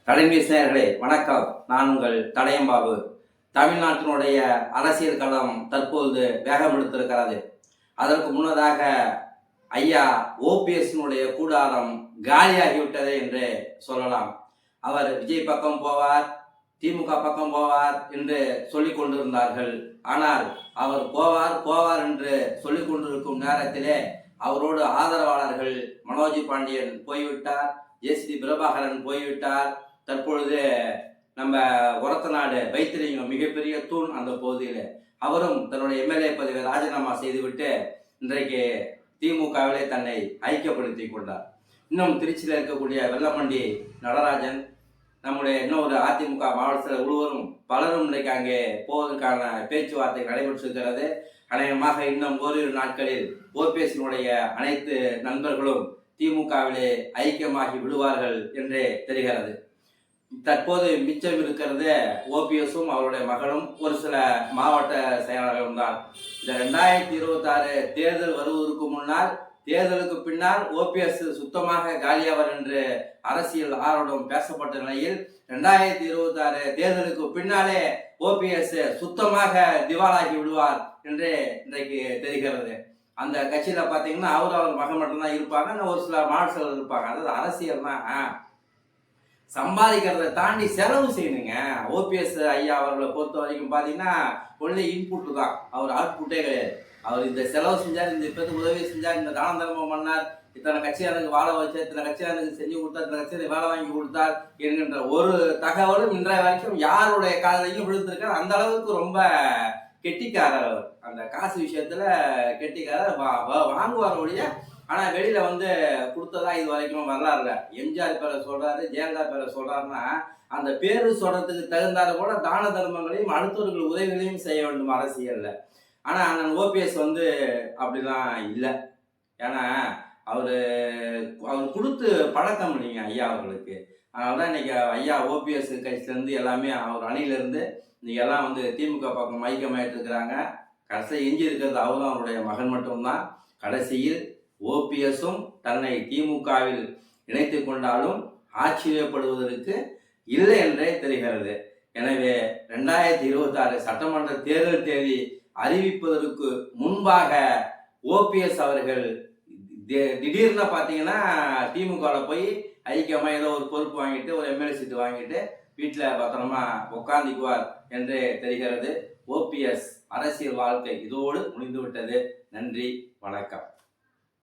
தலைமை நேயர்களே வணக்கம். நான் உங்கள் தடயம்பாபு. தமிழ்நாட்டினுடைய அரசியல் களம் தற்போது வேகம் எடுத்திருக்கிறது. அதற்கு முன்னதாக ஐயா ஓபிஎஸ்னுடைய கூடாரம் காலியாகிவிட்டது என்று சொல்லலாம். அவர் விஜய் பக்கம் போவார், திமுக பக்கம் போவார் என்று சொல்லிக் கொண்டிருந்தார்கள். ஆனால் அவர் போவார் என்று சொல்லிக் கொண்டிருக்கும் நேரத்திலே அவரோடு ஆதரவாளர்கள் மனோஜ் பாண்டியன் போய்விட்டார், ஜேசிடி பிரபாகரன் போய்விட்டார். தற்பொழுது நம்ம ஒரத்தநாடு வைத்திலிங்கம் மிகப்பெரிய தூண் அந்த பகுதியில் அவரும் தன்னுடைய எம்எல்ஏ பதவியை ராஜினாமா செய்துவிட்டு இன்றைக்கு திமுகவிலே தன்னை ஐக்கியப்படுத்தி கொண்டார். இன்னும் திருச்சியில் இருக்கக்கூடிய வெள்ளமண்டி நடராஜன், நம்முடைய இன்னொரு அதிமுக மாவட்ட செயலர் உழுவரும் பலரும் இன்றைக்கு அங்கே போவதற்கான பேச்சுவார்த்தை நடைபெற்றிருக்கிறது. அநேகமாக இன்னும் ஓரிரு நாட்களில் ஓபிஎஸ்னுடைய அனைத்து நண்பர்களும் திமுகவிலே ஐக்கியமாகி விடுவார்கள் என்றே தெரிகிறது. தற்போது மிச்சம் இருக்கிறது ஓபிஎஸும் அவருடைய மகளும் ஒரு சில மாவட்ட செயலாளர்களும் தான். இந்த 2026 தேர்தல் வருவதற்கு முன்னால், தேர்தலுக்கு பின்னால் ஓபிஎஸ் சுத்தமாக காலியாவார் என்று அரசியல் ஆர்வம் பேசப்பட்ட நிலையில் 2026 தேர்தலுக்கு பின்னாலே ஓபிஎஸ் சுத்தமாக திவாலாகி விடுவார் என்று இன்றைக்கு தெரிகிறது. அந்த கட்சியில பாத்தீங்கன்னா அவர் மகன் மட்டும்தான் இருப்பாங்க, ஒரு சில மாவட்ட இருப்பாங்க. அதாவது அரசியல்னா சம்பாதிக்கிறத தாண்டி செலவு செய்யணுங்க. ஓபிஎஸ் ஐயா அவர்களை பொறுத்த வரைக்கும் பார்த்தீங்கன்னா ஒன்லி இன்புட்டு தான், அவர் அவுட்புட்டே கிடையாது. அவர் இந்த செலவு செஞ்சார், இந்த இப்போது உதவி செஞ்சார், இந்த தான தர்மம் பண்ணார், இத்தனை கட்சியாருக்கு வாழ வச்சார், இத்தனை கட்சியாருக்கு செஞ்சு கொடுத்தார், இத்தனை கட்சியை வேலை வாங்கி கொடுத்தார் என்கின்ற ஒரு தகவலும் இன்றைய வரைக்கும் யாருடைய காலையும் விழுந்திருக்கார். அந்த அளவுக்கு ரொம்ப கெட்டிக்காரர் அவர். அந்த காசு விஷயத்துல கெட்டிக்காரர், வாங்குவார் ஒழிய ஆனா வெளியில கொடுத்ததா இது வரைக்கும் வரலாறுல. எம்ஜிஆர் பேரை சொல்றாரு, ஜெயலலிதா பேரை சொல்றாருன்னா அந்த பேரு சொல்றதுக்கு தகுந்தாத போல தான தர்மங்களையும் அடுத்தவர்கள் உதவிகளையும் செய்ய வேண்டும் அரசியல்ல. ஆனா அண்ணன் ஓபிஎஸ் அப்படிலாம் இல்லை. ஏன்னா அவரு கொடுத்து பழக்கம் இல்லைங்க ஐயா அவர்களுக்கு. அதனாலதான் இன்னைக்கு ஐயா ஓபிஎஸ் கட்சியிலேருந்து எல்லாமே அவர் அணியிலிருந்து இன்னைக்கு எல்லாம் திமுக பக்கம் ஐக்கியமாயிட்டு இருக்கிறாங்க. கடைசி எஞ்சி இருக்கிறது அவரும் அவருடைய மகன் மட்டும்தான். கடைசியில் ஓபிஎஸும் தன்னை திமுகவில் இணைத்து கொண்டாலும் ஆச்சரியப்படுவதற்கு இல்லை என்றே தெரிகிறது. எனவே 2026 சட்டமன்ற தேர்தல் தேதி அறிவிப்பதற்கு முன்பாக ஓபிஎஸ் அவர்கள் திடீர்னு பார்த்தீங்கன்னா திமுகவில் போய் ஐக்கியமாக ஏதோ ஒரு பொறுப்பு வாங்கிட்டு, ஒரு எம்எல்ஏ சீட்டு வாங்கிட்டு வீட்டில் பத்திரமா உட்கார்ந்துக்குவார் என்று தெரிகிறது. ஓபிஎஸ் அரசியல் வாழ்க்கை இதோடு முடிந்துவிட்டது. நன்றி, வணக்கம்.